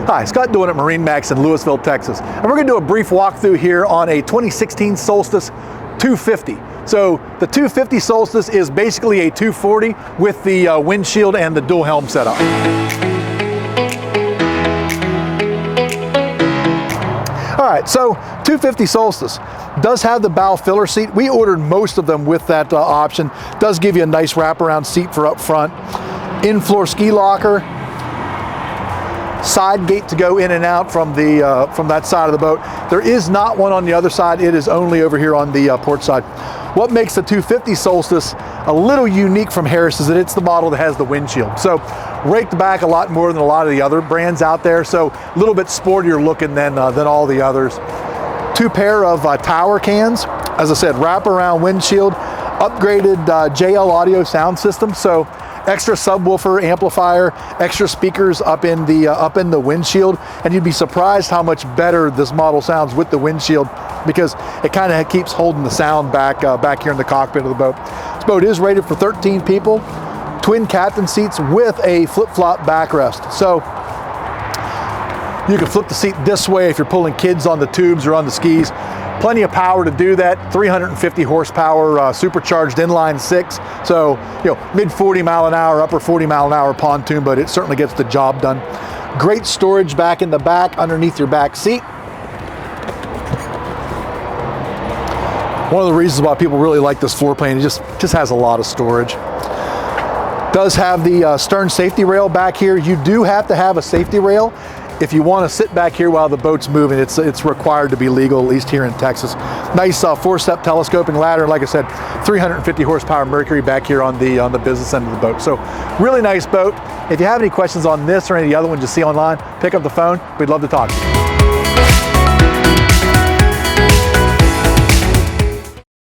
Hi, Scott doing at MarineMax in Lewisville, Texas. And we're going to do a brief walkthrough here on a 2016 Solstice 250. So the 250 Solstice is basically a 240 with the windshield and the dual helm setup. All right, so 250 Solstice does have the bow filler seat. We ordered most of them with that option. Does give you a nice wraparound seat for up front. In-floor ski locker. Side gate to go in and out from that side of the boat. There is not one on the other side. It is only over here on the port side. What makes the 250 Solstice a little unique from Harris is that it's the model that has the windshield. So raked back a lot more than a lot of the other brands out there. So a little bit sportier looking than all the others. Two pair of tower cans. As I said, wraparound windshield, upgraded JL audio sound system. So extra subwoofer amplifier, extra speakers up in the windshield, and you'd be surprised how much better this model sounds with the windshield because it kind of keeps holding the sound back here in the cockpit of the boat. This boat is rated for 13 people, twin captain seats with a flip-flop backrest. So you can flip the seat this way if you're pulling kids on the tubes or on the skis. Plenty of power to do that. 350 horsepower supercharged inline six. So, mid 40 mile an hour, upper 40 mile an hour pontoon, but it certainly gets the job done. Great storage back in the back underneath your back seat. One of the reasons why people really like this floor plan, it just has a lot of storage. Does have the stern safety rail back here. You do have to have a safety rail if you want to sit back here while the boat's moving. It's required to be legal, at least here in Texas. Nice 4-step telescoping ladder. Like I said, 350 horsepower Mercury back here on the business end of the boat. So really nice boat. If you have any questions on this or any of the other ones you see online, pick up the phone. We'd love to talk.